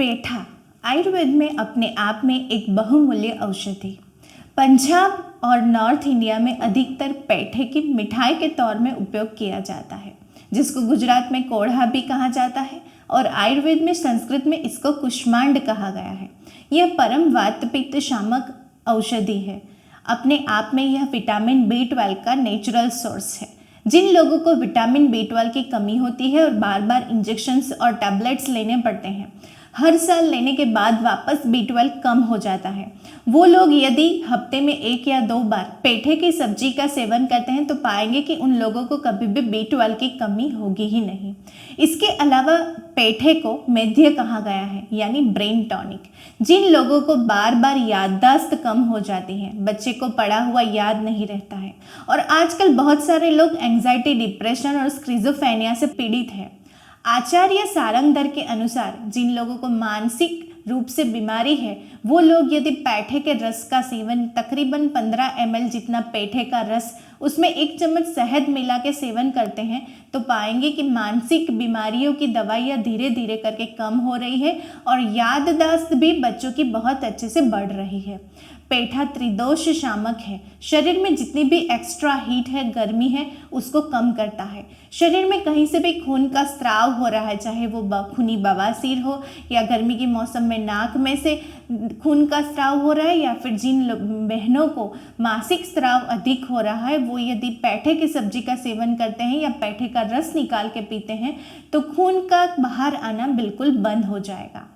पेठा आयुर्वेद में अपने आप में एक बहुमूल्य औषधि। पंजाब और नॉर्थ इंडिया में अधिकतर पेठे की मिठाई के तौर में उपयोग किया जाता है, जिसको गुजरात में कोढ़ा भी कहा जाता है और आयुर्वेद में संस्कृत में इसको कुष्मांड कहा गया है। यह परम वात पित्त शामक औषधि है। अपने आप में यह विटामिन B12 का नेचुरल सोर्स है। जिन लोगों को विटामिन B12 की कमी होती है और बार बार इंजेक्शन्स और टैबलेट्स लेने पड़ते हैं, हर साल लेने के बाद वापस B12 कम हो जाता है, वो लोग यदि हफ्ते में 1 या 2 बार पेठे की सब्जी का सेवन करते हैं तो पाएंगे कि उन लोगों को कभी भी B12 की कमी होगी ही नहीं। इसके अलावा पेठे को मेद्य कहा गया है, यानी ब्रेन टॉनिक। जिन लोगों को बार बार याददाश्त कम हो जाती है, बच्चे को पढ़ा हुआ याद नहीं रहता है और आजकल बहुत सारे लोग एंजाइटी, डिप्रेशन और स्किज़ोफ्रेनिया से पीड़ित है। आचार्य सारंगधर के अनुसार जिन लोगों को मानसिक रूप से बीमारी है, वो लोग यदि पेठे के रस का सेवन तकरीबन 15 ml जितना पेठे का रस उसमें 1 चम्मच शहद मिला के सेवन करते हैं तो पाएंगे कि मानसिक बीमारियों की दवाइयाँ धीरे धीरे करके कम हो रही है और याददाश्त भी बच्चों की बहुत अच्छे से बढ़ रही है। पेठा त्रिदोष शामक है। शरीर में जितनी भी एक्स्ट्रा हीट है, गर्मी है, उसको कम करता है। शरीर में कहीं से भी खून का स्राव हो रहा है, चाहे वो खूनी बवासीर हो या गर्मी के मौसम में नाक में से खून का स्राव हो रहा है, या फिर जिन बहनों को मासिक स्राव अधिक हो रहा है, वो यदि पेठे की सब्जी का सेवन करते हैं या पेठे का रस निकाल के पीते हैं तो खून का बाहर आना बिल्कुल बंद हो जाएगा।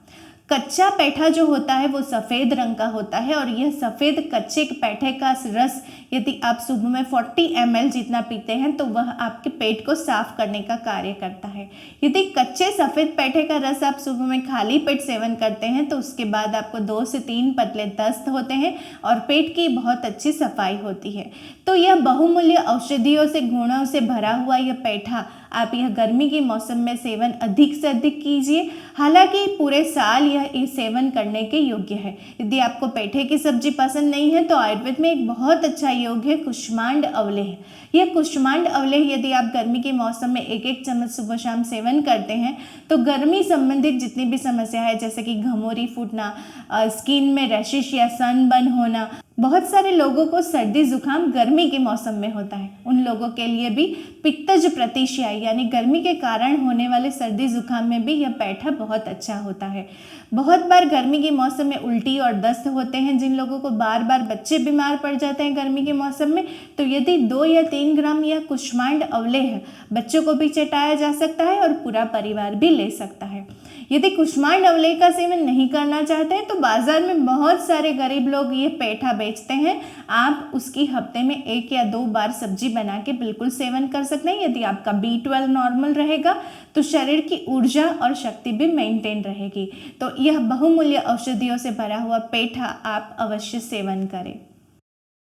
कच्चा पेठा जो होता है वो सफ़ेद रंग का होता है और यह सफ़ेद कच्चे पेठे का रस यदि आप सुबह में 40 ml जितना पीते हैं तो वह आपके पेट को साफ करने का कार्य करता है। यदि कच्चे सफ़ेद पेठे का रस आप सुबह में खाली पेट सेवन करते हैं तो उसके बाद आपको 2 से 3 पतले दस्त होते हैं और पेट की बहुत अच्छी सफाई होती है। तो यह बहुमूल्य औषधियों से गुणों से भरा हुआ यह पेठा आप यह गर्मी के मौसम में सेवन अधिक से अधिक कीजिए। हालांकि पूरे साल यह सेवन करने के योग्य है। यदि आपको पेठे की सब्जी पसंद नहीं है तो आयुर्वेद में एक बहुत अच्छा योग है कुष्मांड अवलेह। यह कुष्मांड अवलेह यदि आप गर्मी के मौसम में 1-1 चम्मच सुबह शाम सेवन करते हैं तो गर्मी संबंधित जितनी भी समस्या है, जैसे कि घमौरी फूटना, स्किन में रैशेस या सनबर्न होना, बहुत सारे लोगों को सर्दी जुकाम गर्मी के मौसम में होता है, उन लोगों के लिए भी पित्तज प्रतिशय यानी गर्मी के कारण होने वाले सर्दी जुकाम में भी यह पेठा बहुत अच्छा होता है। बहुत बार गर्मी के मौसम में उल्टी और दस्त होते हैं, जिन लोगों को बार बार बच्चे बीमार पड़ जाते हैं गर्मी के मौसम में, तो यदि 2 या 3 ग्राम यह कुष्मांड अवलेह बच्चों को भी चटाया जा सकता है और पूरा परिवार भी ले सकता है। यदि कुष्मांड अवलेह का सेवन नहीं करना चाहते हैं तो बाजार में बहुत सारे गरीब लोग ये पेठा बेचते हैं, आप उसकी हफ्ते में 1 या 2 बार सब्जी बना के बिल्कुल सेवन कर सकते हैं। यदि आपका B12 नॉर्मल रहेगा तो शरीर की ऊर्जा और शक्ति भी मेंटेन रहेगी। तो यह बहुमूल्य औषधियों से भरा हुआ पेठा आप अवश्य सेवन करें।